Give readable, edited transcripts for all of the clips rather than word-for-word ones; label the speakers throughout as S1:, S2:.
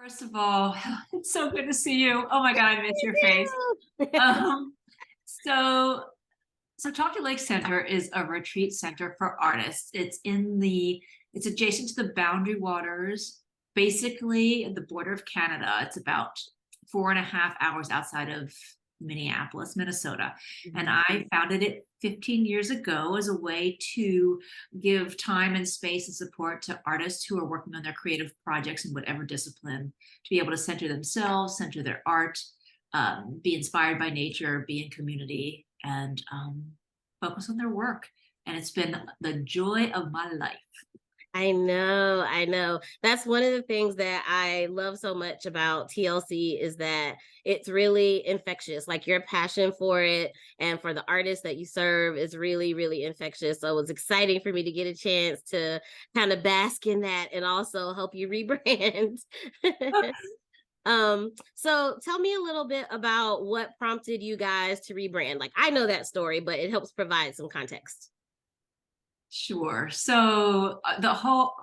S1: First of all, it's so good to see you. Oh my God, I miss your face.
S2: Yeah.
S1: Um, so, so Tofte Lake Center is a retreat center for artists. It's adjacent to the Boundary Waters, basically at the border of Canada. It's about 4.5 hours outside of Minneapolis, Minnesota. And
S2: Mhm.
S1: I founded it 15 years ago as a way to give time and space and support to artists who are working on their creative projects in whatever discipline, to be able to center themselves, center their art, be inspired by nature, be in community, and focus on their work. And it's been the joy of my life.
S2: I know. That's one of the things that I love so much about TLC is that it's really infectious. Like your passion for it and for the artists that you serve is really, really infectious. So it was exciting for me to get a chance to kind of bask in that and also help you rebrand. So tell me a little bit about what prompted you guys to rebrand. Like I know that story, but it helps provide some context.
S1: Sure. So the whole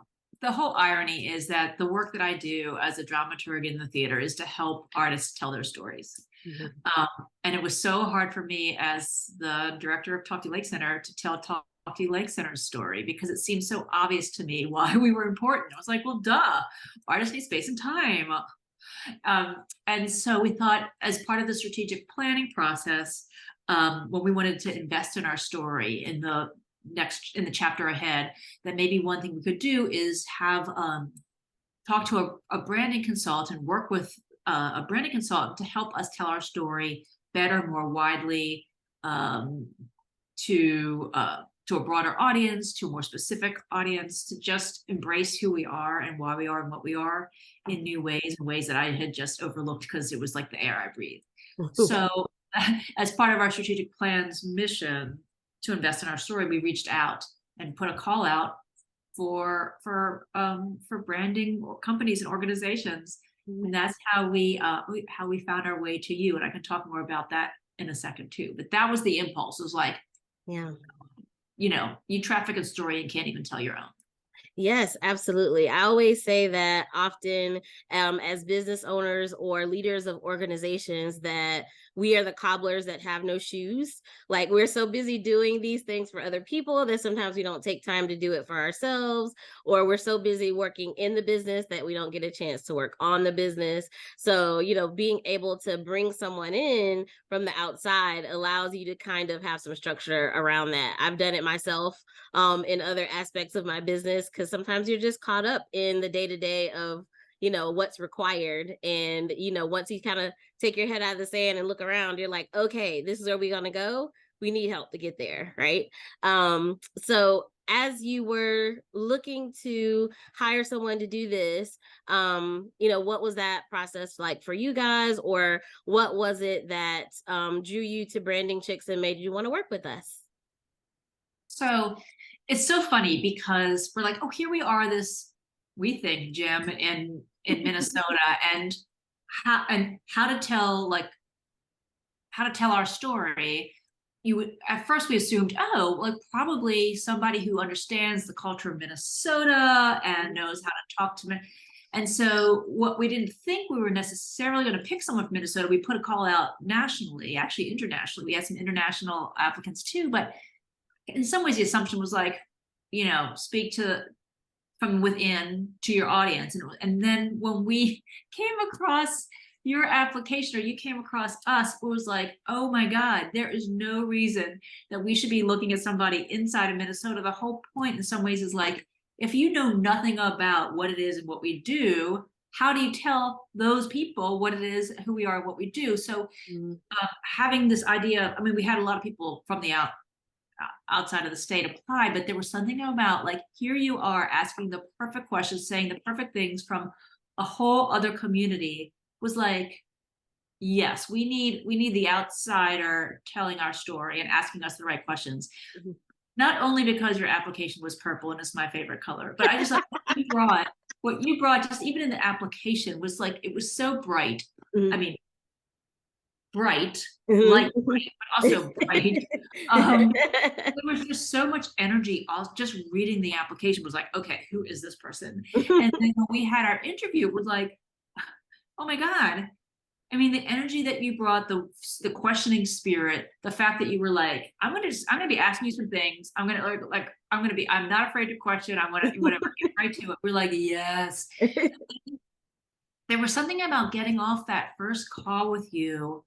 S1: irony is that the work that I do as a dramaturg in the theater is to help artists tell their stories.
S2: Mhm.
S1: Um, and it was so hard for me as the director of Tofte Lake Center to tell Tofte Lake Center's story because it seemed so obvious to me why we were important. I was like, well, duh, artists need space and time. And so we thought, as part of the strategic planning process, when we wanted to invest in our story in the chapter ahead, that maybe one thing we could do is have talk to a branding consultant, work with a branding consultant to help us tell our story better, more widely, um, to a broader audience, to a more specific audience, to just embrace who we are and why we are and what we are in new ways, in ways that I had just overlooked because it was like the air I breathe. So, as part of our strategic plan's mission to invest in our story, we reached out and put a call out for branding companies and organizations, and that's how we found our way to you. And I can talk more about that in a second too. But that was the impulse. It was like,
S2: Yeah.
S1: you traffic a story and can't even tell your own.
S2: Yes, absolutely. I always say that often as business owners or leaders of organizations that we are the cobblers that have no shoes. Like we're so busy doing these things for other people that sometimes we don't take time to do it for ourselves, or we're so busy working in the business that we don't get a chance to work on the business. So, being able to bring someone in from the outside allows you to kind of have some structure around that. I've done it myself in other aspects of my business because sometimes you're just caught up in the day to day of what's required. And once you kind of take your head out of the sand and look around, you're like, okay, this is where we're going to go. We need help to get there, right? So as you were looking to hire someone to do this, what was that process like for you guys, or what was it that drew you to Branding Chicks and made you want to work with us?
S1: So it's so funny because we're like, oh, here we are, this we think gym in Minnesota, and how to tell our story. You would at first we assumed, oh, like probably somebody who understands the culture of Minnesota and knows how to talk to me. And so what we didn't think we were necessarily going to pick someone from Minnesota, we put a call out nationally, actually internationally. We had some international applicants too, but in some ways the assumption was like, speak to from within to your audience. And then when we came across your application, or you came across us, it was like, oh my God, there is no reason that we should be looking at somebody inside of Minnesota. The whole point in some ways is like, if you know nothing about what it is and what we do, how do you tell those people what it is, who we are, and what we do? So
S2: Mhm.
S1: having this idea, I mean, we had a lot of people from the outside of the state apply, but there was something about like, here you are asking the perfect questions, saying the perfect things from a whole other community, was like, yes, we need the outsider telling our story and asking us the right questions.
S2: Mhm.
S1: Not only because your application was purple and it's my favorite color, but I just like what you brought just even in the application was like, it was so bright. I
S2: Mhm.
S1: mean, bright,
S2: Mhm.
S1: light bright, but also bright. There was just so much energy. Just reading the application was like, okay, who is this person? And then when we had our interview, it was like, oh my God. I mean, the energy that you brought, the questioning spirit, the fact that you were like, I'm gonna be asking you some things. I'm gonna I'm not afraid to question. I'm gonna whatever, get right to it. We're like, yes. There was something about getting off that first call with you.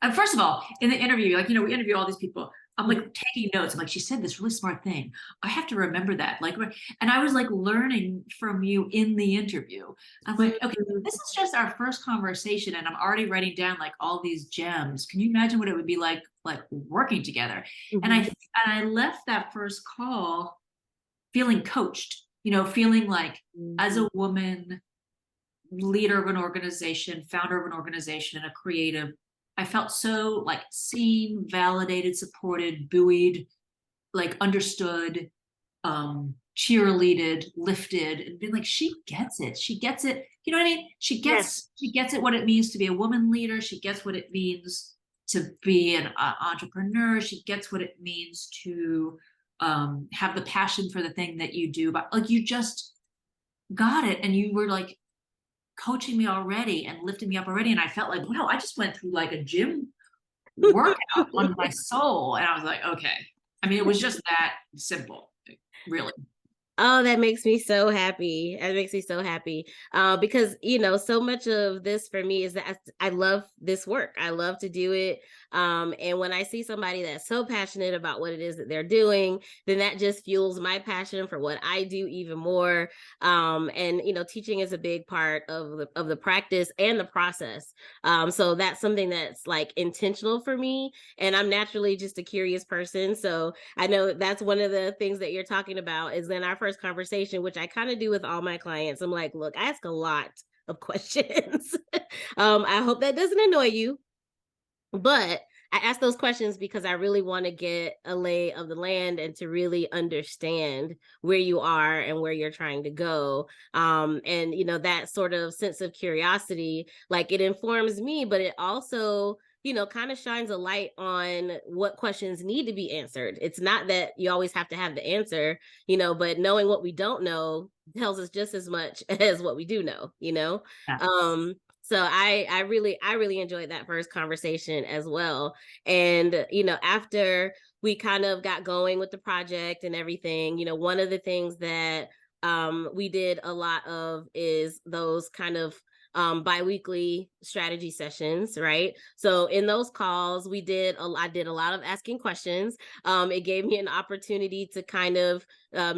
S1: And first of all, in the interview, like, we interview all these people. I'm like taking notes. I'm like, she said this really smart thing. I have to remember that. Like, and I was like learning from you in the interview. I'm like, okay, this is just our first conversation, and I'm already writing down like all these gems. Can you imagine what it would be like working together? And
S2: Mhm.
S1: I left that first call feeling coached, feeling like as
S2: Mhm.
S1: a woman, leader of an organization, founder of an organization, and a creative, I felt so like seen, validated, supported, buoyed, like understood, cheerleaded, lifted, and been like, she gets it. She gets it. You know what I mean?
S2: Yes.
S1: She gets it what it means to be a woman leader. She gets what it means to be an entrepreneur. She gets what it means to have the passion for the thing that you do. But like you just got it, and you were like coaching me already and lifting me up already. And I felt like, wow, I just went through like a gym workout on my soul. And I was like, okay. I mean, it was just that simple, really.
S2: Oh, that makes me so happy. That makes me so happy. Because, so much of this for me is that I love this work. I love to do it. And when I see somebody that's so passionate about what it is that they're doing, then that just fuels my passion for what I do even more. And teaching is a big part of the practice and the process. So that's something that's like intentional for me. And I'm naturally just a curious person. So I know that's one of the things that you're talking about is in our first conversation, which I kind of do with all my clients. I'm like, look, I ask a lot of questions. I hope that doesn't annoy you, but I ask those questions because I really want to get a lay of the land and to really understand where you are and where you're trying to go. And that sort of sense of curiosity, like it informs me, but it also kind of shines a light on what questions need to be answered. It's not that you always have to have the answer, but knowing what we don't know tells us just as much as what we do know.
S1: Yes.
S2: So I really enjoyed that first conversation as well. And after we kind of got going with the project and everything, one of the things that we did a lot of is those kind of biweekly strategy sessions, right? So in those calls, I did a lot of asking questions. It gave me an opportunity to kind of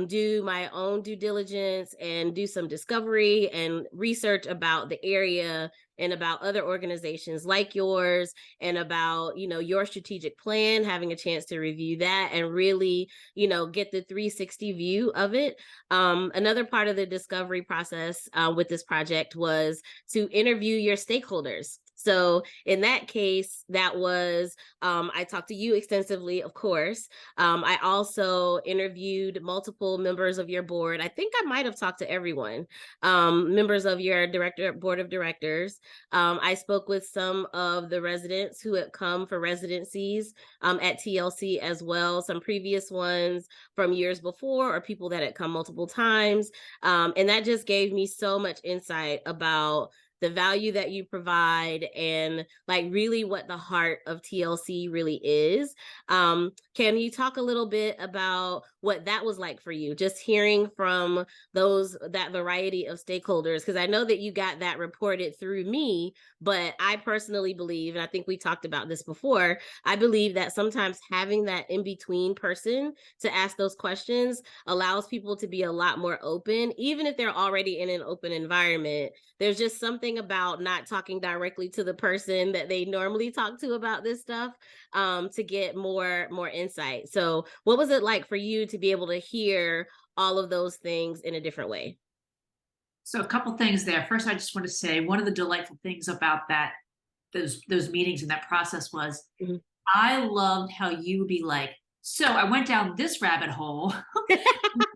S2: do my own due diligence and do some discovery and research about the area and about other organizations like yours and about your strategic plan, having a chance to review that and really get the 360 view of it. Another part of the discovery process with this project was to interview your stakeholders. So in that case, that was, I talked to you extensively, of course. I also interviewed multiple members of your board. I think I might have talked to everyone, members of your board of directors. I spoke with some of the residents who had come for residencies at TLC as well, some previous ones from years before or people that had come multiple times. And that just gave me so much insight about the value that you provide and like really what the heart of TLC really is. Can you talk a little bit about what that was like for you, just hearing from that variety of stakeholders? Because I know that you got that reported through me, but I personally believe, and I think we talked about this before, I believe that sometimes having that in-between person to ask those questions allows people to be a lot more open, even if they're already in an open environment. There's just something about not talking directly to the person that they normally talk to about this stuff to get more insight. So what was it like for you to be able to hear all of those things in a different way?
S1: So a couple things there. First, I just want to say one of the delightful things about those meetings and that process was
S2: Mhm.
S1: I loved how you would be like, So I went down this rabbit hole,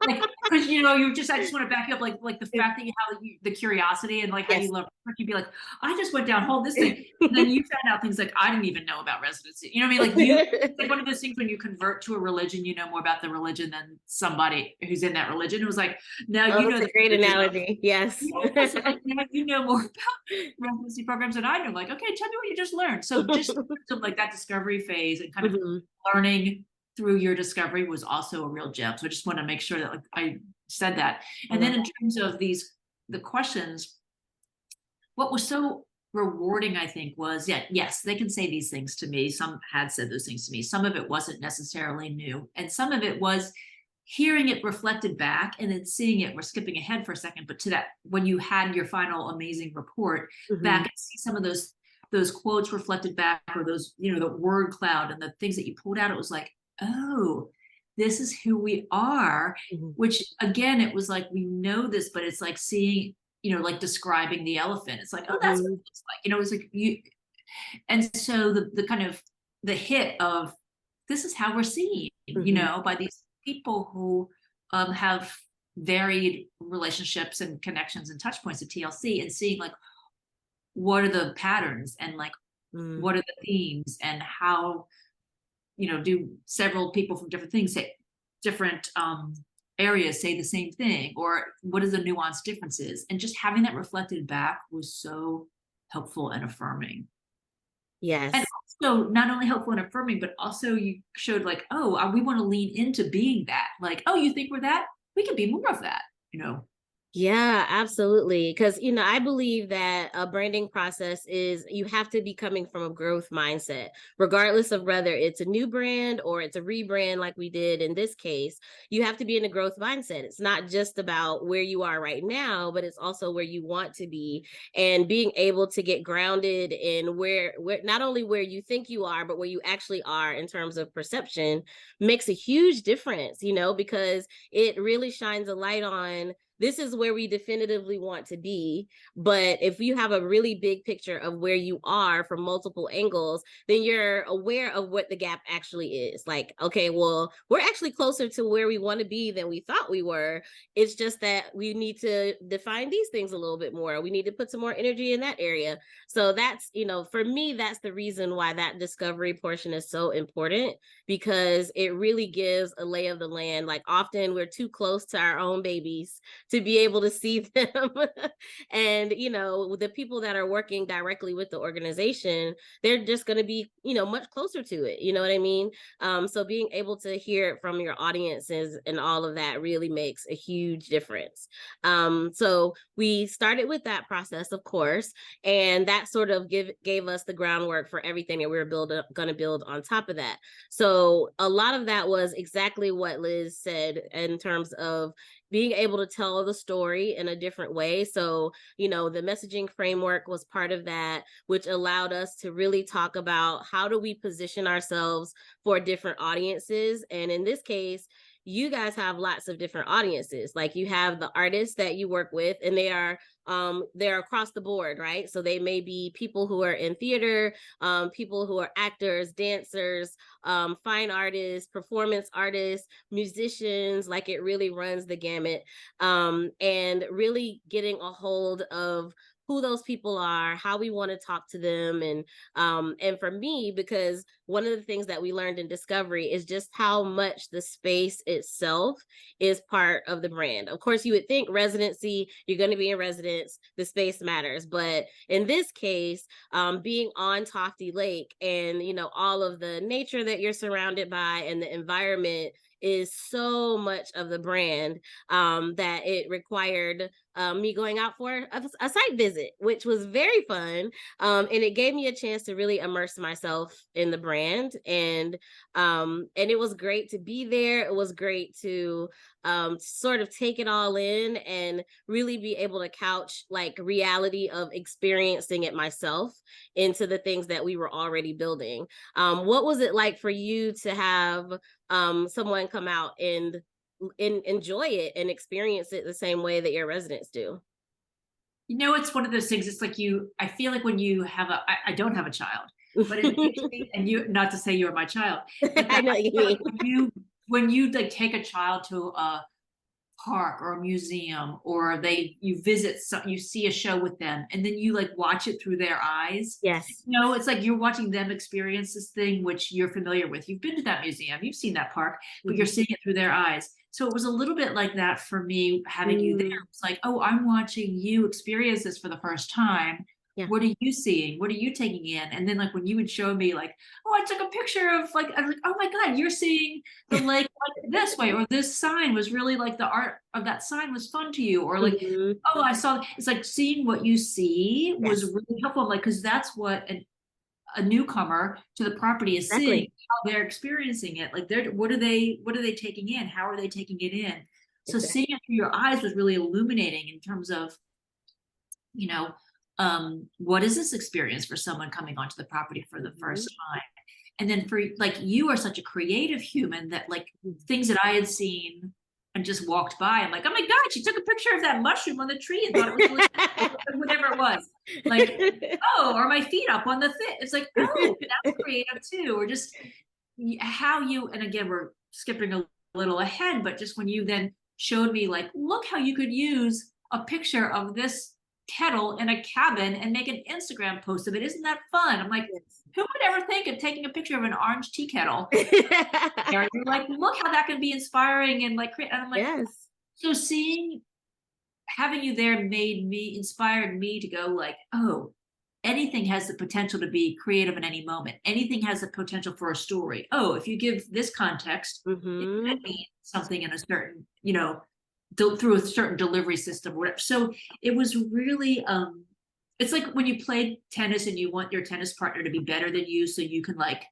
S1: like, because I just want to back you up, like the fact that you have the curiosity and like how you
S2: Yes.
S1: love work, you'd be like, I just went down whole this thing, and then you found out things like I didn't even know about residency. You know what I mean? Like it's like one of those things when you convert to a religion, you know more about the religion than somebody who's in that religion. It was like, now
S2: Oh,
S1: you know
S2: that's
S1: the
S2: a great
S1: religion.
S2: analogy. Yes.
S1: Yes, like, you know more about residency programs than I know. Like, okay, tell me what you just learned. So just like that discovery phase and kind of
S2: Mhm.
S1: learning through your discovery was also a real gem. So I just want to make sure that like I said that.
S2: I
S1: And then
S2: love
S1: in terms of the questions, what was so rewarding, I think, was yes, they can say these things to me. Some had said those things to me. Some of it wasn't necessarily new, and some of it was hearing it reflected back and then seeing it. We're skipping ahead for a second, but to that, when you had your final amazing report back
S2: Mhm.
S1: and see some of those quotes reflected back, or those, the word cloud and the things that you pulled out, it was like, oh, this is who we are.
S2: Mhm.
S1: Which again, it was like, we know this, but it's like seeing, like describing the elephant. It's like, oh, that's what it
S2: Mhm.
S1: looks like. It's like you, and so the kind of the hit of this is how we're seen,
S2: Mhm.
S1: by these people who have varied relationships and connections and touch points at TLC, and seeing like what are the patterns and like
S2: Mhm.
S1: what are the themes, and how do several people from different things say different areas say the same thing, or what is the nuanced differences, and just having that reflected back was so helpful and affirming. And
S2: Yes.
S1: also not only helpful and affirming, but also you showed like, oh, we want to lean into being that. Like, oh, you think we're that? We can be more of that, you know?
S2: Yeah, absolutely. Because, I believe that a branding process is you have to be coming from a growth mindset, regardless of whether it's a new brand or it's a rebrand, like we did in this case. You have to be in a growth mindset. It's not just about where you are right now, but it's also where you want to be, and being able to get grounded in where not only where you think you are, but where you actually are in terms of perception makes a huge difference, because it really shines a light on this is where we definitively want to be. But if you have a really big picture of where you are from multiple angles, then you're aware of what the gap actually is. Like, okay, well, we're actually closer to where we want to be than we thought we were. It's just that we need to define these things a little bit more. We need to put some more energy in that area. So that's, for me, that's the reason why that discovery portion is so important, because it really gives a lay of the land. Like, often we're too close to our own babies to be able to see them. And, the people that are working directly with the organization, they're just going to be, much closer to it. You know what I mean? So being able to hear it from your audiences and all of that really makes a huge difference. So we started with that process, of course, and that sort of gave us the groundwork for everything that we were going to build on top of that. So a lot of that was exactly what Liz said in terms of being able to tell the story in a different way. So, the messaging framework was part of that, which allowed us to really talk about how do we position ourselves for different audiences. And in this case, you guys have lots of different audiences. Like, you have the artists that you work with, and they're across the board, right? So they may be people who are in theater, people who are actors, dancers, fine artists, performance artists, musicians. Like, it really runs the gamut. And really getting a hold of who those people are, how we want to talk to them. And for me, because one of the things that we learned in discovery is just how much the space itself is part of the brand. Of course, you would think residency, you're going to be in residence, the space matters. But in this case, being on Tofte Lake and, all of the nature that you're surrounded by and the environment is so much of the brand, that it required me going out for a site visit, which was very fun. And it gave me a chance to really immerse myself in the brand. And it was great to be there. It was great to sort of take it all in and really be able to couch like reality of experiencing it myself into the things that we were already building. What was it like for you to have someone come out and enjoy it and experience it the same way that your residents do?
S1: It's one of those things. It's like I feel like when you have I don't have a child, but in and you, not to say you're my child, but
S2: I
S1: that
S2: know what you mean.
S1: when you like take a child to a park or a museum, or you visit some, you see a show with them, and then you like watch it through their eyes.
S2: Yes.
S1: It's like you're watching them experience this thing which you're familiar with. You've been to that museum, you've seen that park, but you're
S2: Mhm.
S1: seeing it through their eyes. So it was a little bit like that for me having you there.
S2: Mm,
S1: It's like, oh, I'm watching you experience this for the first time.
S2: yeah.
S1: What are you seeing? What are you taking in? And then like when you would show me like, oh, I took a picture of like, I was like, oh my God, you're seeing the lake like this way, or this sign was really like the art of that sign was fun to you, or like,
S2: Mhm.
S1: oh, I saw, it's like seeing what you see was
S2: Yes,
S1: really helpful. I'm like, because that's what a newcomer to the property is seeing,
S2: exactly.
S1: how they're experiencing it. Like what are they taking in? How are they taking it in? So seeing
S2: Exactly.
S1: it through your eyes was really illuminating in terms of, you know, what is this experience for someone coming onto the property for the
S2: Mhm.
S1: first time? And then for like, you are such a creative human that like things that I had seen and just walked by, I'm like, oh my God, she took a picture of that mushroom on the tree and thought it was really, whatever it was. Like, oh, or my feet up on the thing. It's like, oh, that's creative too. Or just how you, and again, we're skipping a little ahead, but just when you then showed me like, look how you could use a picture of this kettle in a cabin and make an Instagram post of it. Isn't that fun? I'm like,
S2: Yes.
S1: who would ever think of taking a picture of an orange tea kettle? You're like, look how that can be inspiring and like, and I'm like,
S2: Yes.
S1: so having you there inspired me to go like, oh, anything has the potential to be creative in any moment. Anything has the potential for a story. Oh, if you give this context, it
S2: Hmm.
S1: could mean something in a certain, through a certain delivery system or whatever. So it was really, it's like when you play tennis and you want your tennis partner to be better than you so you can like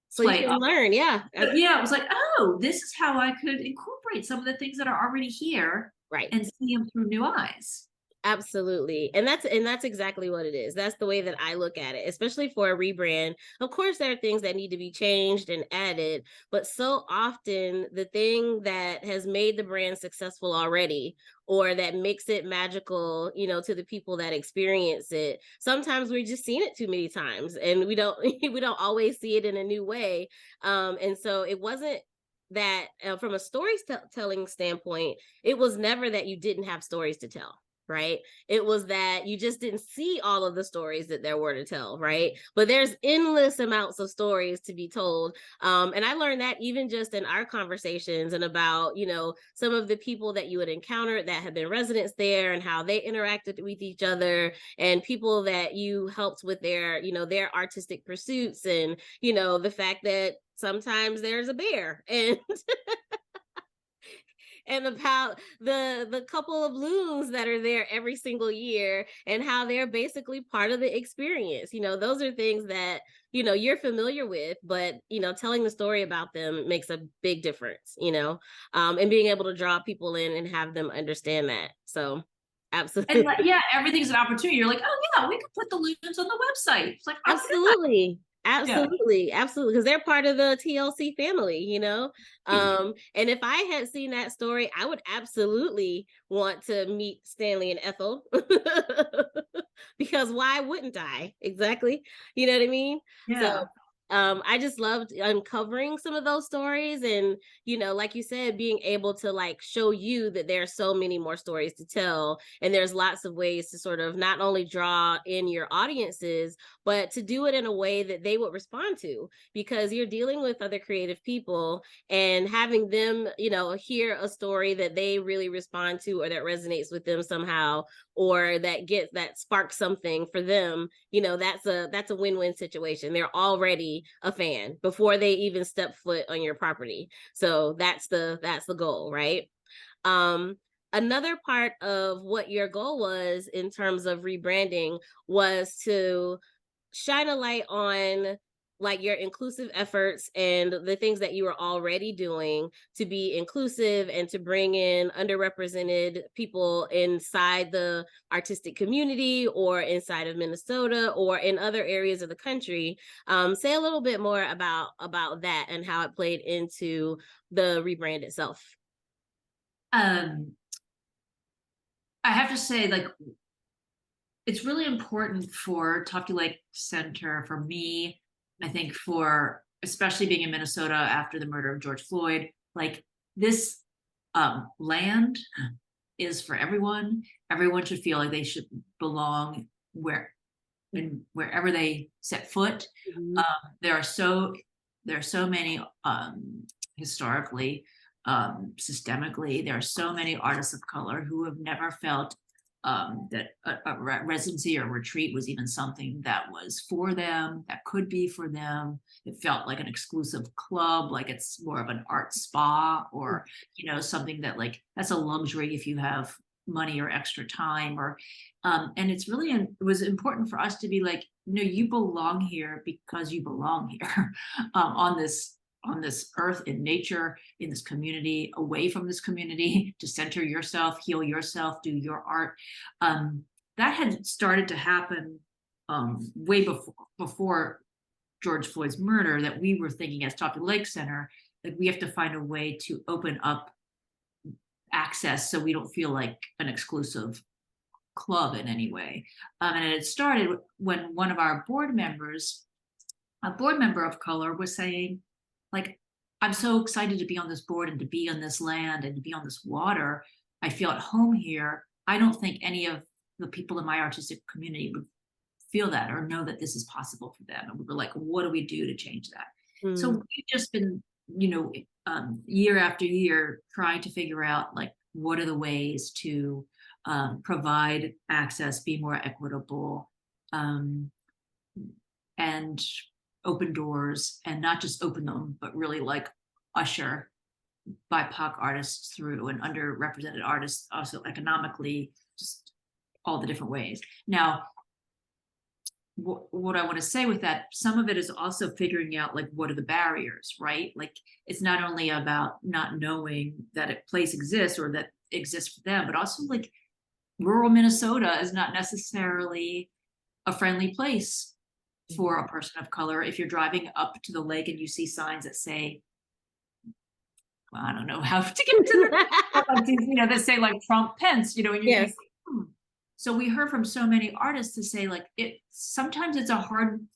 S2: So you
S1: play
S2: can
S1: up.
S2: learn, yeah.
S1: But yeah, it was like, oh, this is how I could incorporate some of the things that are already here
S2: Right.
S1: and see them through new eyes.
S2: Absolutely. And that's exactly what it is. That's the way that I look at it, especially for a rebrand. Of course, there are things that need to be changed and added, but so often the thing that has made the brand successful already or that makes it magical, to the people that experience it, sometimes we've just seen it too many times and we don't we don't always see it in a new way. And so it wasn't that from a storytelling standpoint, it was never that you didn't have stories to tell, right? It was that you just didn't see all of the stories that there were to tell, right? But there's endless amounts of stories to be told. And I learned that even just in our conversations and about, some of the people that you would encounter that have been residents there and how they interacted with each other, and people that you helped with their artistic pursuits, and, the fact that sometimes there's a bear and and about the couple of loons that are there every single year and how they're basically part of the experience. Those are things that you're familiar with, but telling the story about them makes a big difference. And being able to draw people in and have them understand that. So
S1: And like,
S2: absolutely.
S1: yeah, everything's an opportunity. You're like, oh yeah, we could put the loons on the website. It's like, I'll do that.
S2: Absolutely.
S1: Yeah.
S2: Absolutely. Because they're part of the TLC family. And if I had seen that story, I would absolutely want to meet Stanley and Ethel. Because why wouldn't I? Exactly. You know what I mean? So
S1: Yeah.
S2: I just loved uncovering some of those stories, and like you said, being able to like show you that there are so many more stories to tell, and there's lots of ways to sort of not only draw in your audiences, but to do it in a way that they would respond to, because you're dealing with other creative people, and having them hear a story that they really respond to or that resonates with them somehow, or that sparks something for them, that's a win-win situation. They're already a fan before they even step foot on your property. So that's the goal, right? um Another part of what your goal was in terms of rebranding was to shine a light on like your inclusive efforts and the things that you were already doing to be inclusive and to bring in underrepresented people inside the artistic community or inside of Minnesota or in other areas of the country. Say a little bit more about that and how it played into the rebrand itself.
S1: Um, I have to say, like, it's really important for Tofte Lake Center for me I think for, especially being in Minnesota after the murder of George Floyd, like this land is for everyone. Everyone should feel like they should belong wherever they set foot.
S2: Mhm.
S1: There are so many historically, systemically, there are so many artists of color who have never felt that a residency or retreat was even something that was for them, that could be for them. It felt like an exclusive club, like it's more of an art spa, or something that, like, that's a luxury if you have money or extra time, or and it's really, it was important for us to be like, no, you belong here because you belong here, on this earth, in nature, in this community, away from this community, to center yourself, heal yourself, do your art. That had started to happen way before George Floyd's murder, that we were thinking as Tofte Lake Center, like we have to find a way to open up access so we don't feel like an exclusive club in any way. And it started when one of our board members, a board member of color, was saying, like, I'm so excited to be on this board and to be on this land and to be on this water. I feel at home here. I don't think any of the people in my artistic community would feel that or know that this is possible for them. And we were like, what do we do to change that? So
S2: Mm.
S1: we've just been, year after year, trying to figure out, like, what are the ways to provide access, be more equitable, and open doors, and not just open them, but really like usher BIPOC artists through, and underrepresented artists also economically, just all the different ways. Now, what I want to say with that, some of it is also figuring out, like, what are the barriers, right? Like, it's not only about not knowing that a place exists or that exists for them, but also, like, rural Minnesota is not necessarily a friendly place for a person of color. If you're driving up to the lake and you see signs that say, well, I don't know how to get to the, that say like Trump, Pence, and you're
S2: Yes.
S1: thinking, So we heard from so many artists to say, like, sometimes it's a hard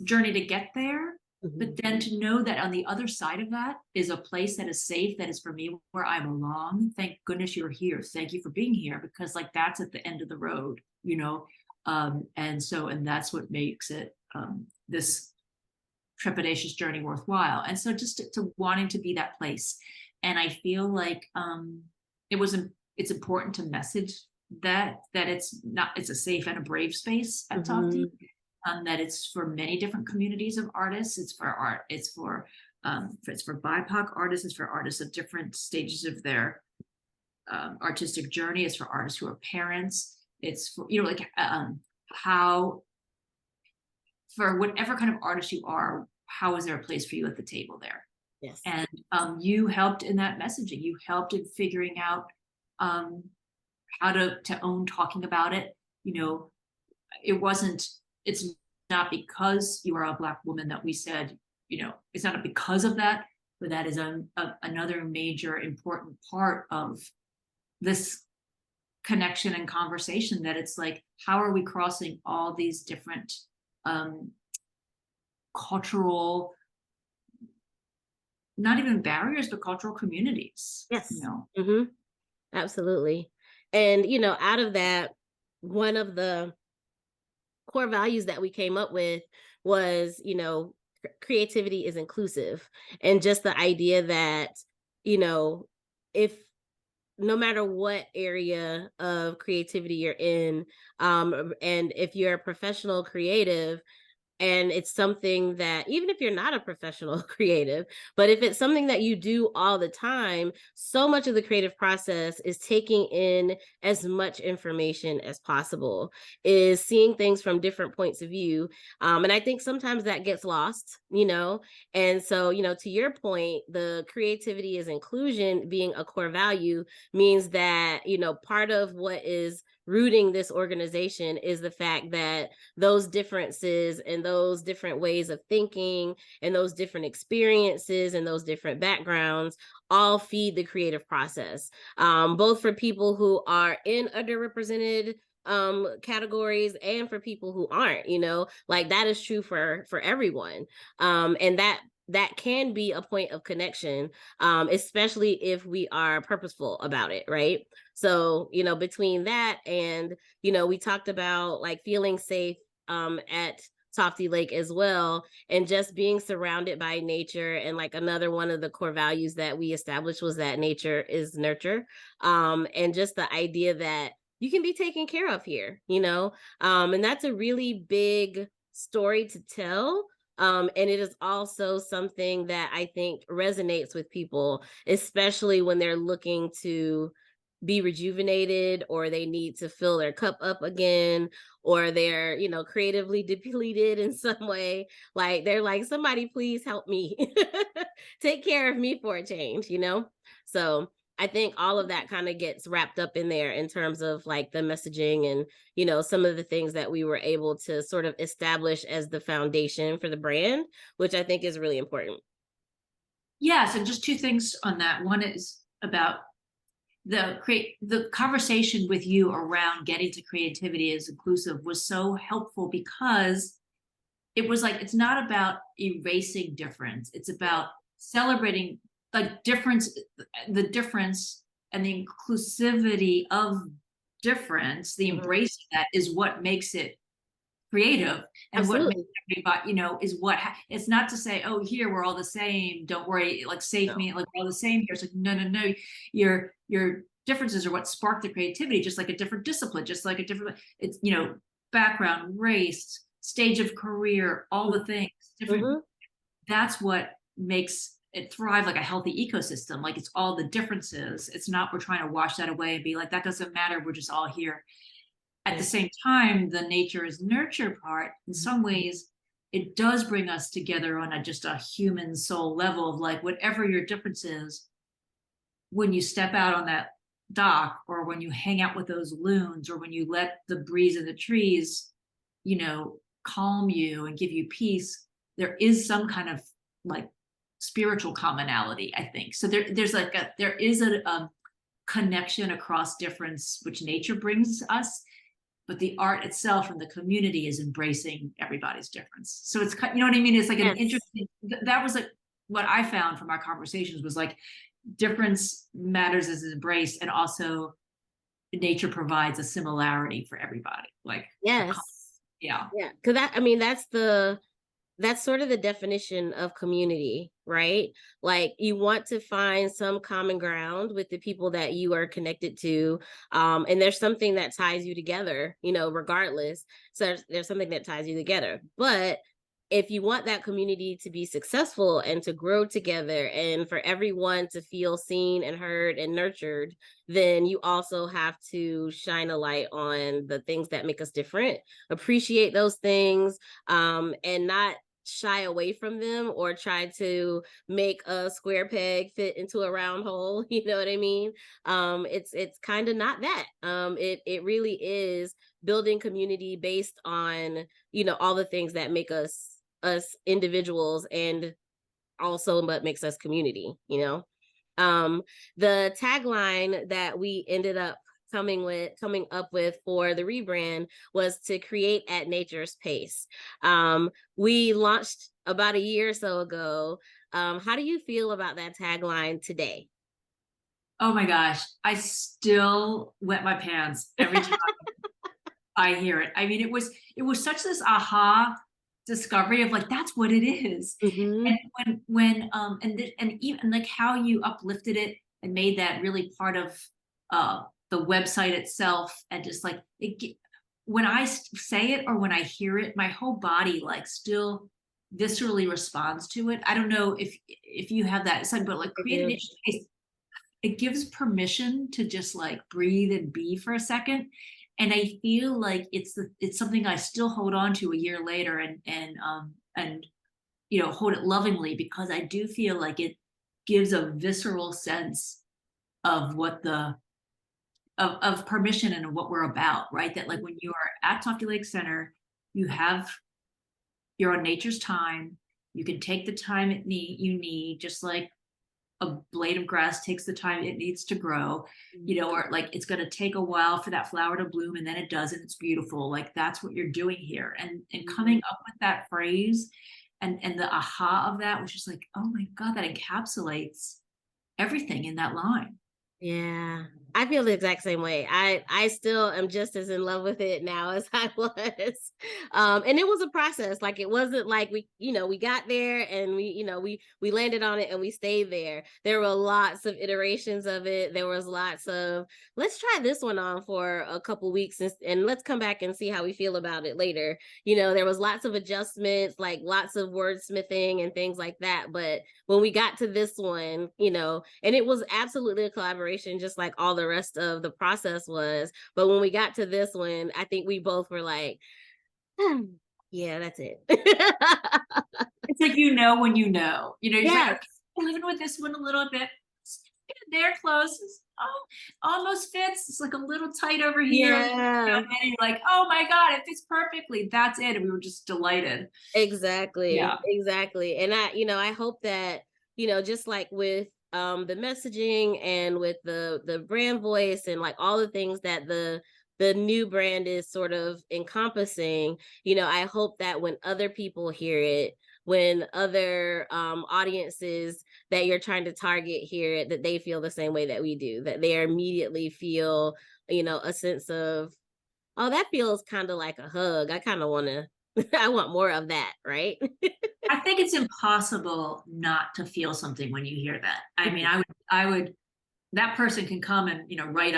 S1: journey to get there, but then to know that on the other side of that is a place that is safe, that is for me, where I belong. Thank goodness you're here. Thank you for being here, because, like, that's at the end of the road, and that's what makes it this trepidatious journey worthwhile. And so just to wanting to be that place. And I feel like it's important to message that it's a safe and a brave space at Tofte. That it's for many different communities of artists. It's for art. It's for BIPOC artists. It's for artists of different stages of their artistic journey. It's for artists who are parents. It's for how, for whatever kind of artist you are, how is there a place for you at the table there?
S2: Yes.
S1: And you helped in that messaging. You helped in figuring out how to own talking about it. It's not because you are a Black woman that we said, it's not because of that, but that is another major important part of this connection and conversation, that it's like, how are we crossing all these different cultural, not even barriers, but cultural communities?
S2: Yes. Absolutely. And, out of that, one of the core values that we came up with was, creativity is inclusive. And just the idea that, if no matter what area of creativity you're in, and if you're a professional creative, and it's something that, even if you're not a professional creative, but if it's something that you do all the time, so much of the creative process is taking in as much information as possible, is seeing things from different points of view. And I think sometimes that gets lost, and so, to your point, the creativity is inclusion being a core value means that, part of what is rooting this organization is the fact that those differences and those different ways of thinking and those different experiences and those different backgrounds all feed the creative process, both for people who are in underrepresented categories and for people who aren't, like that is true for everyone. And that can be a point of connection, especially if we are purposeful about it, right? So, between that and, we talked about like feeling safe at Tofte Lake as well, and just being surrounded by nature. And like another one of the core values that we established was that nature is nurture. And just the idea that you can be taken care of here, and that's a really big story to tell. And it is also something that I think resonates with people, especially when they're looking to be rejuvenated, or they need to fill their cup up again, or they're, creatively depleted in some way. Like they're like, somebody please help me take care of me for a change, So I think all of that kind of gets wrapped up in there in terms of like the messaging and, some of the things that we were able to sort of establish as the foundation for the brand, which I think is really important.
S1: Yes, and just two things on that. One is about the conversation with you around getting to creativity as inclusive was so helpful, because it was like, it's not about erasing difference. It's about celebrating like difference, the difference and the inclusivity of difference, the embrace of that is what makes it creative, and what makes
S2: Absolutely.
S1: everybody, is what it's not to say, oh, here we're all the same, don't worry, like safe
S2: No.
S1: me, like we're all the same here. It's like, no, your differences are what spark the creativity, just like a different discipline, just like a different, it's background, race, stage of career, all the things different.
S2: Mm-hmm.
S1: That's what makes it thrive, like a healthy ecosystem. Like it's all the differences. It's not we're trying to wash that away and be like, that doesn't matter, we're just all here. At the same time, the nature is nurture part, in some ways, it does bring us together on just a human soul level of like, whatever your difference is, when you step out on that dock, or when you hang out with those loons, or when you let the breeze of the trees, calm you and give you peace, there is some kind of like spiritual commonality, I think. So there is a connection across difference, which nature brings us, but the art itself and the community is embracing everybody's difference. So it's, you know what I mean? It's like an
S2: Yes.
S1: interesting, that was like what I found from our conversations was like, difference matters as embraced, and also nature provides a similarity for everybody. Like,
S2: Yes.
S1: yeah.
S2: Yeah. Cause that's sort of the definition of community, right? Like you want to find some common ground with the people that you are connected to. And there's something that ties you together, regardless. So there's something that ties you together. But if you want that community to be successful and to grow together and for everyone to feel seen and heard and nurtured, then you also have to shine a light on the things that make us different, appreciate those things, and not shy away from them or try to make a square peg fit into a round hole. You know what I mean? It's kind of not that. It really is building community based on, all the things that make us individuals, and also what makes us community. The tagline that we ended up coming up with for the rebrand was to create at nature's pace. We launched about a year or so ago. How do you feel about that tagline today?
S1: Oh my gosh, I still wet my pants every time I hear it. I mean, it was such this aha discovery of like, that's what it is.
S2: Mm-hmm.
S1: And and even like how you uplifted it and made that really part of the website itself, and just like when I say it or when I hear it, my whole body like still viscerally responds to it. I don't know if you have that side, but like
S2: I
S1: creating
S2: do.
S1: it gives permission to just like breathe and be for a second. And I feel like it's something I still hold on to a year later, and hold it lovingly, because I do feel like it gives a visceral sense of what of permission and what we're about, right? That like when you are at Tofte Lake Center, you're on nature's time. You can take the time you need, just like a blade of grass takes the time it needs to grow, you know, or like it's going to take a while for that flower to bloom and then it does and it's beautiful. Like that's what you're doing here. And coming up with that phrase and the aha of that was just like, oh my God, that encapsulates everything in that line.
S2: Yeah, I feel the exact same way. I still am just as in love with it now as I was. And it was a process. Like it wasn't like we got there and we landed on it and we stayed there. There were lots of iterations of it. There was lots of, let's try this one on for a couple weeks and let's come back and see how we feel about it later. There was lots of adjustments, like lots of wordsmithing and things like that. But when we got to this one, and it was absolutely a collaboration, just like all the rest of the process was. But when we got to this one, I think we both were like, yeah, that's it.
S1: It's like, when you're
S2: Yeah.
S1: like, okay, I'm living with this one a little bit. They're close. Almost fits. It's like a little tight over here.
S2: Yeah.
S1: And then you're like, oh my God, it fits perfectly. That's it. And we were just delighted.
S2: Exactly.
S1: Yeah.
S2: Exactly. And I hope that, just like with the messaging and with the brand voice and like all the things that the new brand is sort of encompassing, I hope that when other people hear it, when other audiences that you're trying to target hear it, that they feel the same way that we do, that they immediately feel, a sense of, oh, that feels kind of like a hug. I kind of want to, I want more of that, right?
S1: I think it's impossible not to feel something when you hear that. I mean, I would, that person can come and, write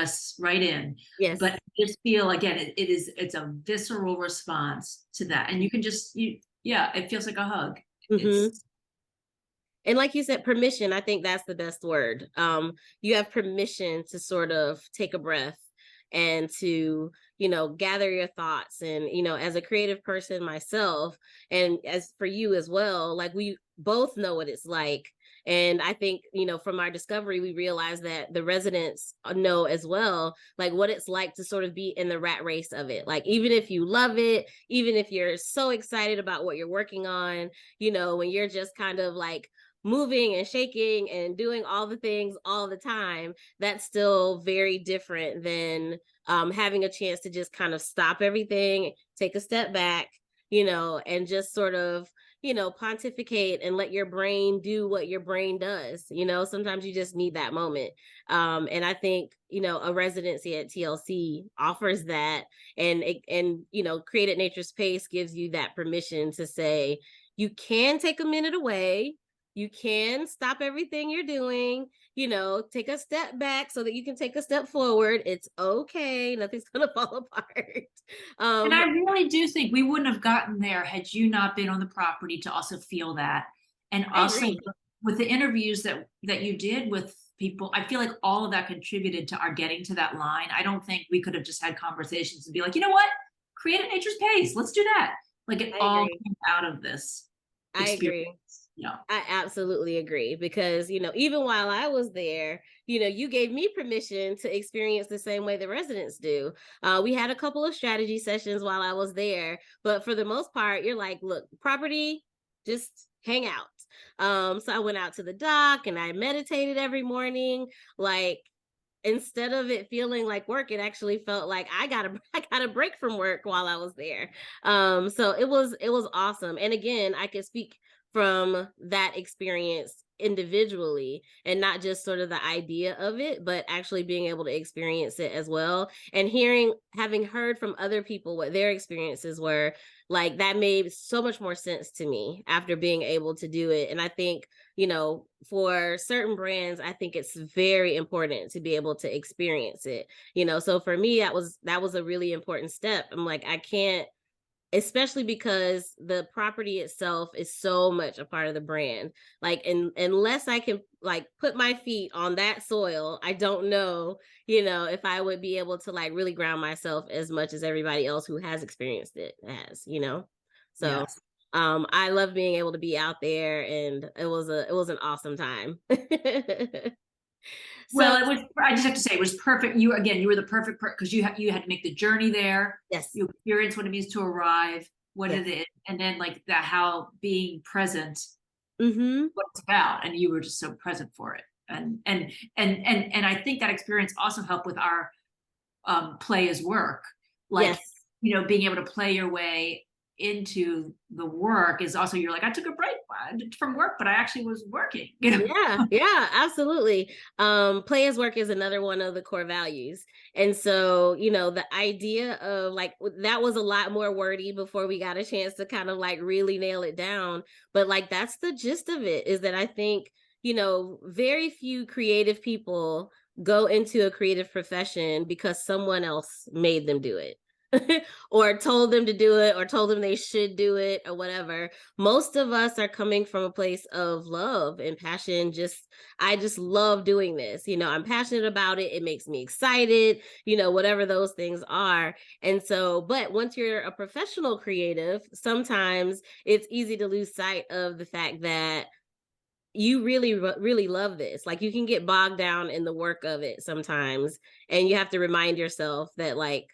S1: in,
S2: Yes.
S1: but just feel again, it's a visceral response to that. And you can just, it feels like a hug.
S2: Mm-hmm. And like you said, permission, I think that's the best word. You have permission to sort of take a breath and to, gather your thoughts. And, as a creative person myself, and as for you as well, like we both know what it's like. And I think, from our discovery, we realized that the residents know as well, like what it's like to sort of be in the rat race of it. Like, even if you love it, even if you're so excited about what you're working on, when you're just kind of like moving and shaking and doing all the things all the time, that's still very different than having a chance to just kind of stop everything, take a step back, and just sort of, pontificate and let your brain do what your brain does. Sometimes you just need that moment. And I think, a residency at TLC offers that, and Create at Nature Space gives you that permission to say, you can take a minute away. You can stop everything you're doing, take a step back so that you can take a step forward. It's okay. Nothing's going to fall apart.
S1: And I really do think we wouldn't have gotten there had you not been on the property to also feel that. And also with the interviews that you did with people, I feel like all of that contributed to our getting to that line. I don't think we could have just had conversations and be like, you know what? Create at Nature's Pace. Let's do that. Like it all came out of this experience.
S2: I agree.
S1: Yeah.
S2: I absolutely agree, because, even while I was there, you gave me permission to experience the same way the residents do. We had a couple of strategy sessions while I was there, but for the most part, you're like, look, property, just hang out. So I went out to the dock and I meditated every morning. Like, instead of it feeling like work, it actually felt like I got a break from work while I was there. So it was awesome. And again, I could speak from that experience individually and not just sort of the idea of it, but actually being able to experience it as well. And having heard from other people what their experiences were, like that made so much more sense to me after being able to do it. And I think, for certain brands, I think it's very important to be able to experience it, so for me, that was a really important step. I'm like, I can't, especially because the property itself is so much a part of the brand. Like, unless I can like put my feet on that soil, I don't know, if I would be able to like really ground myself as much as everybody else who has experienced it has, so
S1: Yes.
S2: I love being able to be out there, and it was an awesome time.
S1: Well, it was, I just have to say, it was perfect. You were the perfect because you had to make the journey there.
S2: Yes.
S1: You experience what it means to arrive, what it is, and then how being present, what it's about. And you were just so present for it. And I think that experience also helped with our play as work. Like,
S2: Yes.
S1: being able to play your way into the work is also, you're like, I took a break from work, but I actually was working.
S2: Yeah, yeah, absolutely. Play as work is another one of the core values. And so, the idea of like that was a lot more wordy before we got a chance to kind of like really nail it down. But like that's the gist of it, is that I think, very few creative people go into a creative profession because someone else made them do it. Or told them to do it, or told them they should do it, or whatever. Most of us are coming from a place of love and passion. I just love doing this. I'm passionate about it. It makes me excited, whatever those things are. And so, but once you're a professional creative, sometimes it's easy to lose sight of the fact that you really, really love this. Like you can get bogged down in the work of it sometimes. And you have to remind yourself that like,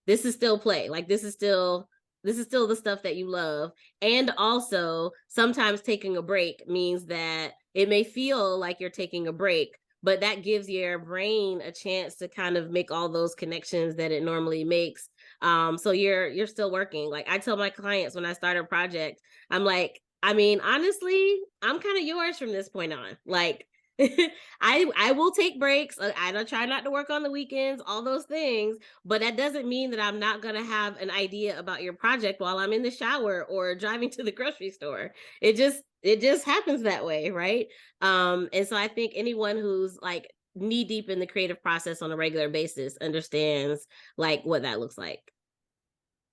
S2: this is still play. Like this is still the stuff that you love. And also sometimes taking a break means that it may feel like you're taking a break, but that gives your brain a chance to kind of make all those connections that it normally makes. So you're still working. Like I tell my clients when I start a project, I'm like, I mean, honestly, I'm kind of yours from this point on. Like I will take breaks. I don't try not to work on the weekends, all those things, but that doesn't mean that I'm not going to have an idea about your project while I'm in the shower or driving to the grocery store. It just happens that way, right? And so I think anyone who's like knee deep in the creative process on a regular basis understands like what that looks like.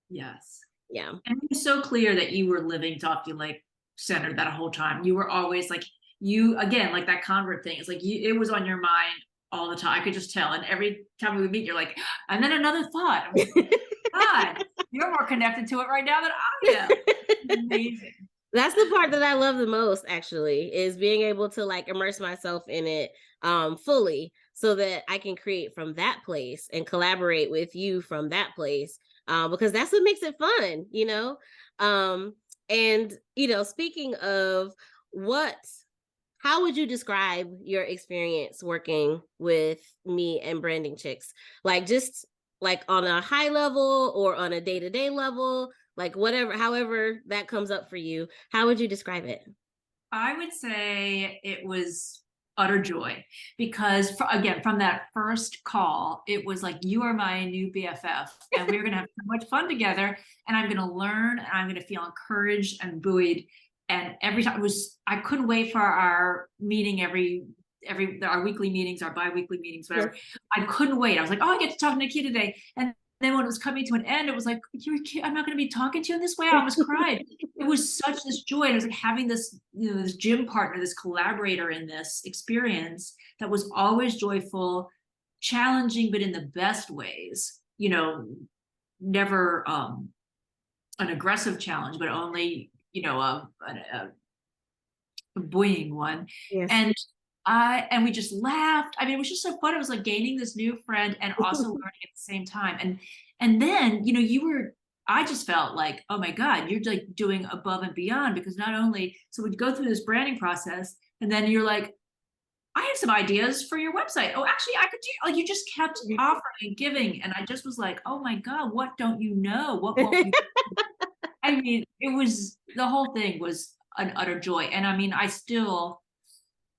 S1: Yes.
S2: Yeah.
S1: And it was so clear that you were living Tofte Lake Center that whole time. You were always like, again, like that convert thing. It's like it was on your mind all the time. I could just tell. And every time we would meet, you're like, and then another thought. I'm like, God, you're more connected to it right now than I am. It's amazing.
S2: That's the part that I love the most, actually, is being able to like immerse myself in it fully so that I can create from that place and collaborate with you from that place, because that's what makes it fun, and, speaking of how would you describe your experience working with me and Branding Chicks? Like just like on a high level or on a day-to-day level, like whatever, however that comes up for you, how would you describe it?
S1: I would say it was utter joy because, again, from that first call, it was like, you are my new BFF, and we're going to have so much fun together. And I'm going to learn, and I'm going to feel encouraged and buoyed. And every time I couldn't wait for our meeting our weekly meetings, our bi-weekly meetings, whatever. Yes. I couldn't wait. I was like, oh, I get to talk to Nikki today. And then when it was coming to an end, it was like, I'm not going to be talking to you in this way. I almost cried. It was such this joy. And it was like having this, this gym partner, this collaborator in this experience that was always joyful, challenging, but in the best ways, never an aggressive challenge, but only, a buoying one. Yes. And we just laughed. I mean, it was just so fun. It was like gaining this new friend and also learning at the same time. And then, I just felt like, oh my God, you're like doing above and beyond, because not only, so we'd go through this branding process, and then you're like, I have some ideas for your website. Oh, actually, I could do, like, you just kept offering and giving. And I just was like, oh my God, what don't you know? What won't you I mean, the whole thing was an utter joy. And I mean, I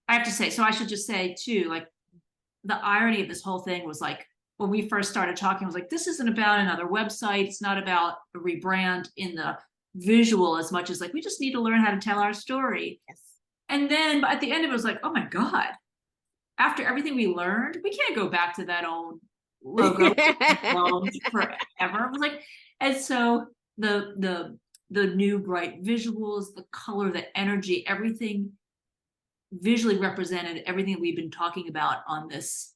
S1: have to say, so I should just say too, like the irony of this whole thing was like, when we first started talking, I was like, this isn't about another website. It's not about a rebrand in the visual as much as like, we just need to learn how to tell our story. Yes. And then at the end, it was like, oh my God, after everything we learned, we can't go back to that old logo forever. I was like, and so the new bright visuals, the color, the energy, everything visually represented everything we've been talking about on this,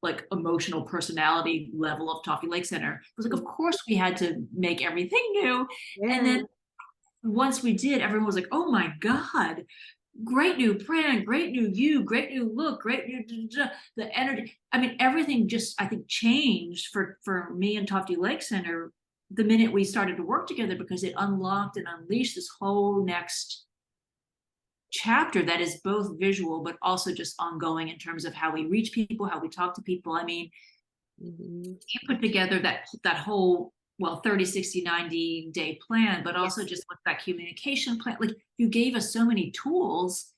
S1: like emotional personality level of Tofte Lake Center. It was like, of course we had to make everything new. Yeah. And then once we did, everyone was like, oh my God, great new brand, great new great new look, great new, the energy. I mean, everything just, I think, changed for me and Tofte Lake Center the minute we started to work together, because it unlocked and unleashed this whole next chapter that is both visual but also just ongoing in terms of how we reach people, how we talk to people. I mean,
S2: Mhm.
S1: you put together that whole, well, 30, 60, 90-day plan, but also
S2: Yes.
S1: just with that communication plan. Like, you gave us so many tools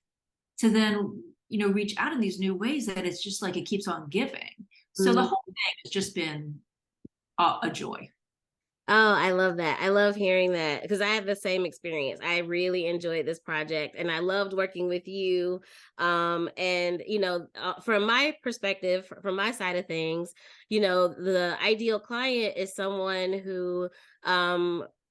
S1: to then, reach out in these new ways that it's just like it keeps on giving. So the
S2: Mhm.
S1: whole thing has just been a joy.
S2: Oh, I love that. I love hearing that because I have the same experience. I really enjoyed this project and I loved working with you. And, from my perspective, from my side of things, the ideal client is someone who,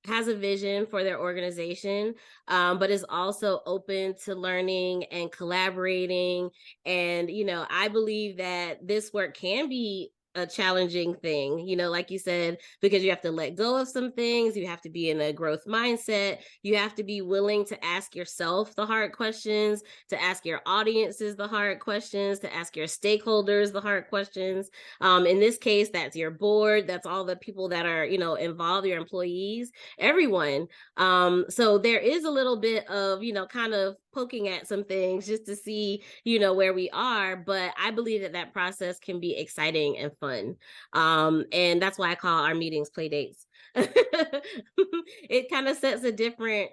S2: has a vision for their organization, but is also open to learning and collaborating. And, I believe that this work can be a challenging thing, like you said, because you have to let go of some things. You have to be in a growth mindset. You have to be willing to ask yourself the hard questions, to ask your audiences the hard questions, to ask your stakeholders the hard questions. In this case, that's your board. That's all the people that are, involved, your employees, everyone. So there is a little bit of, kind of poking at some things just to see, where we are. But I believe that process can be exciting and fun. And that's why I call our meetings Playdates. It kind of sets a different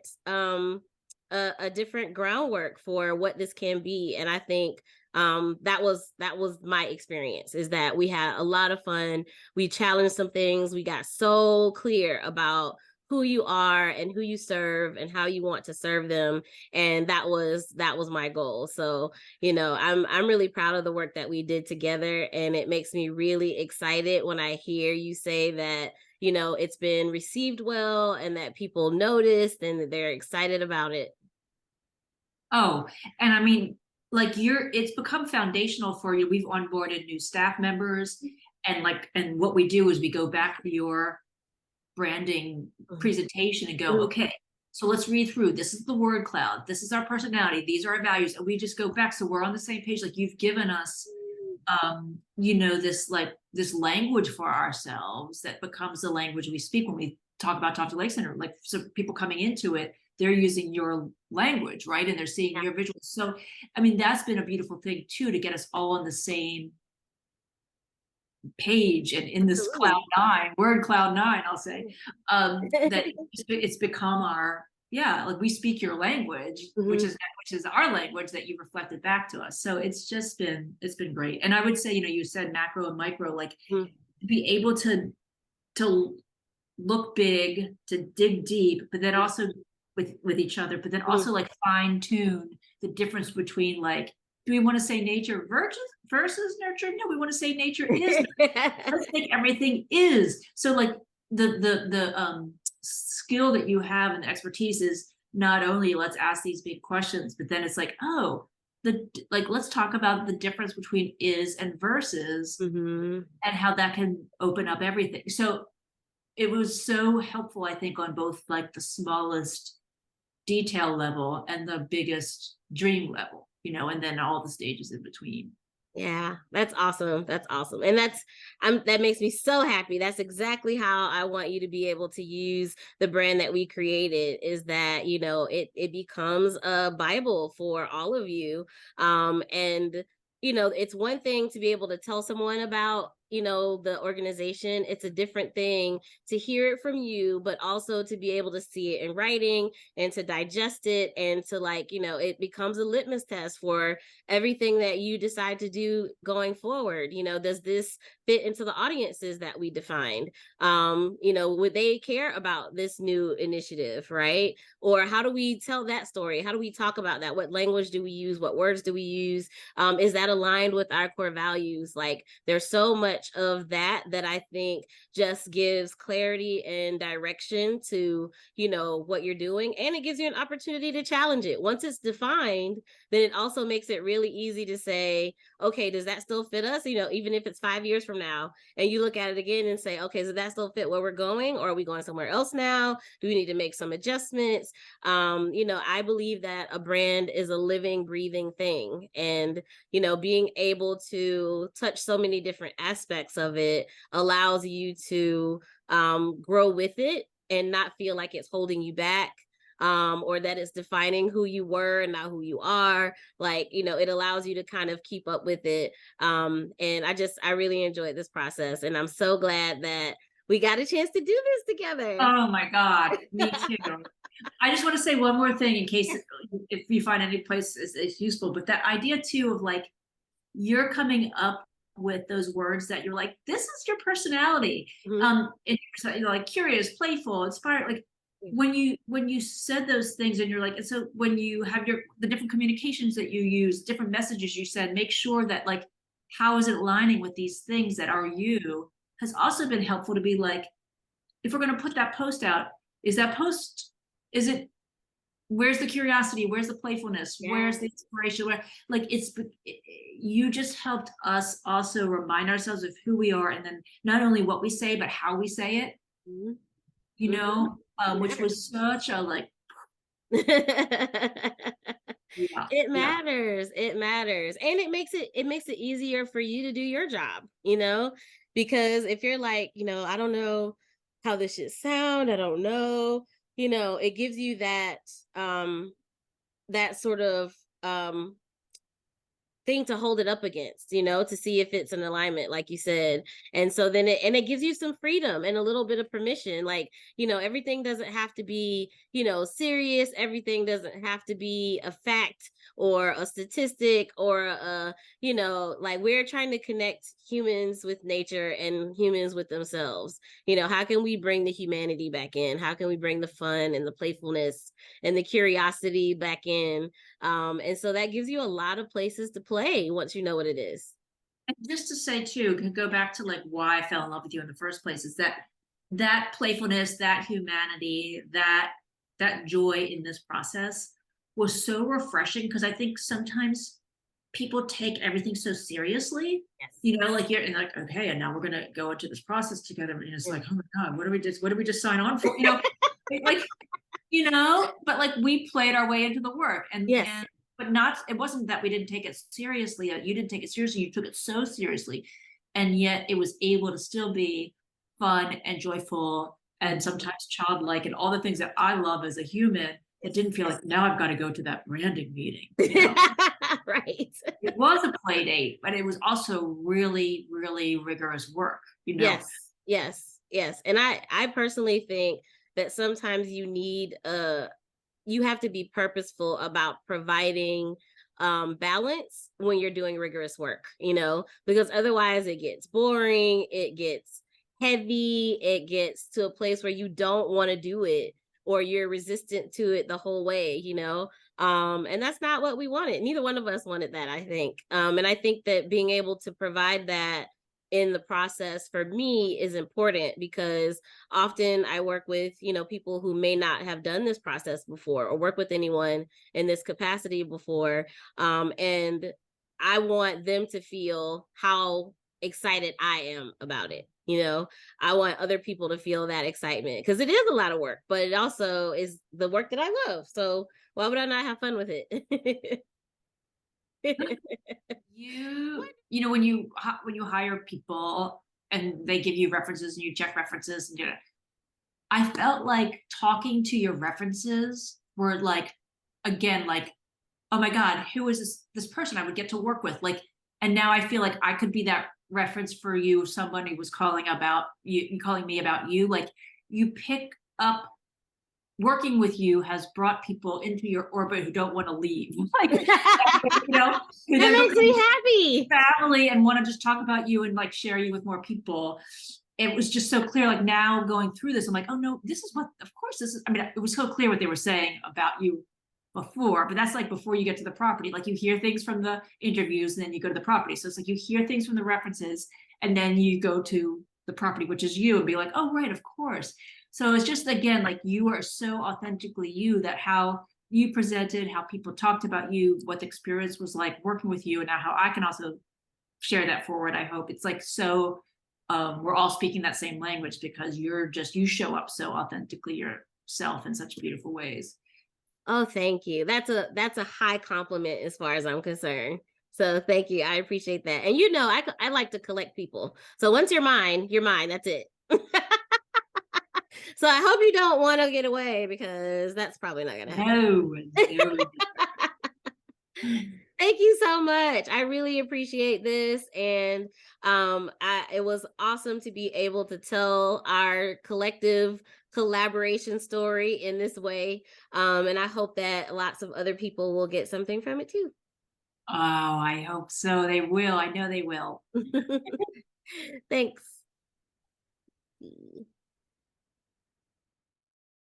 S2: groundwork for what this can be. And I think that was my experience, is that we had a lot of fun. We challenged some things. We got so clear about who you are and who you serve and how you want to serve them, and that was my goal. So I'm really proud of the work that we did together, and it makes me really excited when I hear you say that it's been received well and that people noticed and that they're excited about it.
S1: Oh, and I mean, like, it's become foundational for you. We've onboarded new staff members, and what we do is we go back to your branding
S2: Mhm.
S1: presentation and go,
S2: Mhm.
S1: okay, so let's read through. This is the word cloud. This is our personality. These are our values. And we just go back. So we're on the same page. Like, you've given us, this language for ourselves that becomes the language we speak when we talk about Tofte Lake Center. Like, so people coming into it, they're using your language, right? And they're seeing
S2: Yeah,
S1: your visuals. So, I mean, that's been a beautiful thing too, to get us all on the same page and in this cloud
S2: absolutely.
S1: nine word cloud nine, I'll say, that it's become our, yeah, like, we speak your language, which
S2: Mhm.
S1: is our language that you reflected back to us. So it's been great. And I would say, you said macro and micro, like,
S2: Mhm.
S1: to be able to look big, to dig deep, but then also with each other, but then
S2: Mhm.
S1: also, like, fine tune the difference between, like, do we want to say nature versus nurture? No, we want to say nature is, let's make everything is. So, like, the skill that you have and the expertise is not only let's ask these big questions, but then it's like, oh, let's talk about the difference between is and versus,
S2: Mhm.
S1: and how that can open up everything. So it was so helpful, I think, on both, like, the smallest detail level and the biggest dream level, and then all the stages in between.
S2: Yeah, that's awesome. That's awesome. And that makes me so happy. That's exactly how I want you to be able to use the brand that we created, is that, it becomes a Bible for all of you. And it's one thing to be able to tell someone about, the organization. It's a different thing to hear it from you, but also to be able to see it in writing and to digest it, and to, like, it becomes a litmus test for everything that you decide to do going forward. Does this fit into the audiences that we defined? Would they care about this new initiative, right? Or how do we tell that story? How do we talk about that? What language do we use? What words do we use? Is that aligned with our core values? Like, there's so much of that I think just gives clarity and direction to, what you're doing. And it gives you an opportunity to challenge it. Once it's defined, then it also makes it really easy to say, okay, does that still fit us? Even if it's 5 years from now, and you look at it again and say, okay, does that still fit where we're going? Or are we going somewhere else now? Do we need to make some adjustments? I believe that a brand is a living, breathing thing. And, being able to touch so many different aspects of it allows you to grow with it and not feel like it's holding you back. or that it's defining who you were and not who you are. Like, it allows you to kind of keep up with it. And I really enjoyed this process, and I'm so glad that we got a chance to do this together.
S1: Oh my God, me too. I just want to say one more thing in case if you find any place is useful, but that idea too of like, you're coming up with those words that you're like, this is your personality.
S2: Mm-hmm.
S1: And you're like curious, playful, inspired, like when you said those things and you're like, and so when you have the different communications that you use, different messages you said, make sure that like, how is it aligning with these things that are you, has also been helpful to be like, if we're going to put that post out, is it, where's the curiosity, where's the playfulness, where's the inspiration, where like you just helped us also remind ourselves of who we are, and then not only what we say but how we say it.
S2: Mm-hmm.
S1: You know, which was such a like yeah,
S2: it matters. It matters. And it makes it easier for you to do your job, because if you're like, I don't know how this should sound, I don't know, it gives you that that sort of thing to hold it up against, to see if it's an alignment, like you said. And so then it gives you some freedom and a little bit of permission. Like, everything doesn't have to be, serious. Everything doesn't have to be a fact or a statistic or like, we're trying to connect humans with nature and humans with themselves. How can we bring the humanity back in? How can we bring the fun and the playfulness and the curiosity back in? And so that gives you a lot of places to play once you know what it is.
S1: And just to say too, can go back to like why I fell in love with you in the first place, is that playfulness, that humanity, that joy in this process was so refreshing, because I think sometimes people take everything so seriously.
S2: Yes.
S1: Like you're and like, okay, and now we're gonna go into this process together, and it's like, oh my God, what did we just sign on for? Like, but like we played our way into the work,
S2: Yes.
S1: but it wasn't that we didn't take it seriously. You didn't take it seriously. You took it so seriously, and yet it was able to still be fun and joyful and sometimes childlike and all the things that I love as a human. It didn't feel like now I've got to go to that branding meeting.
S2: Right.
S1: It was a play date, but it was also really, really rigorous work.
S2: Yes. And I personally think that sometimes you have to be purposeful about providing balance when you're doing rigorous work, because otherwise it gets boring, it gets heavy, it gets to a place where you don't want to do it, or you're resistant to it the whole way, and that's not what we wanted. Neither one of us wanted that, I think. And I think that being able to provide that in the process for me is important, because often I work with, people who may not have done this process before or work with anyone in this capacity before. And I want them to feel how excited I am about it. I want other people to feel that excitement, because it is a lot of work, but it also is the work that I love. So why would I not have fun with it?
S1: When you hire people and they give you references and you check references and I felt like talking to your references were like, again, like, oh my God, who is this person I would get to work with? Like, and now I feel like I could be that reference for you if somebody was calling me about you. Like, you pick up, working with you has brought people into your orbit who don't want to leave. Like,
S2: that makes me happy.
S1: Family, and want to just talk about you and like share you with more people. It was just so clear. Like, now going through this, I'm like, oh no, this is what, of course this is. I mean, it was so clear what they were saying about you before, but that's like before you get to the property. Like, you hear things from the interviews and then you go to the property. So it's like you hear things from the references and then you go to the property, which is you, and be like, oh right, of course. So it's just, again, like, you are so authentically you, that how you presented, how people talked about you, what the experience was like working with you, and now how I can also share that forward. I hope it's like, so we're all speaking that same language, because you show up so authentically yourself in such beautiful ways.
S2: Oh, thank you. That's a high compliment as far as I'm concerned. So thank you. I appreciate that. And I like to collect people. So once you're mine, that's it. So I hope you don't want to get away, because that's probably not going to happen.
S1: No.
S2: Thank you so much. I really appreciate this. And it was awesome to be able to tell our collective collaboration story in this way. And I hope that lots of other people will get something from it too.
S1: Oh, I hope so. They will. I know they will.
S2: Thanks.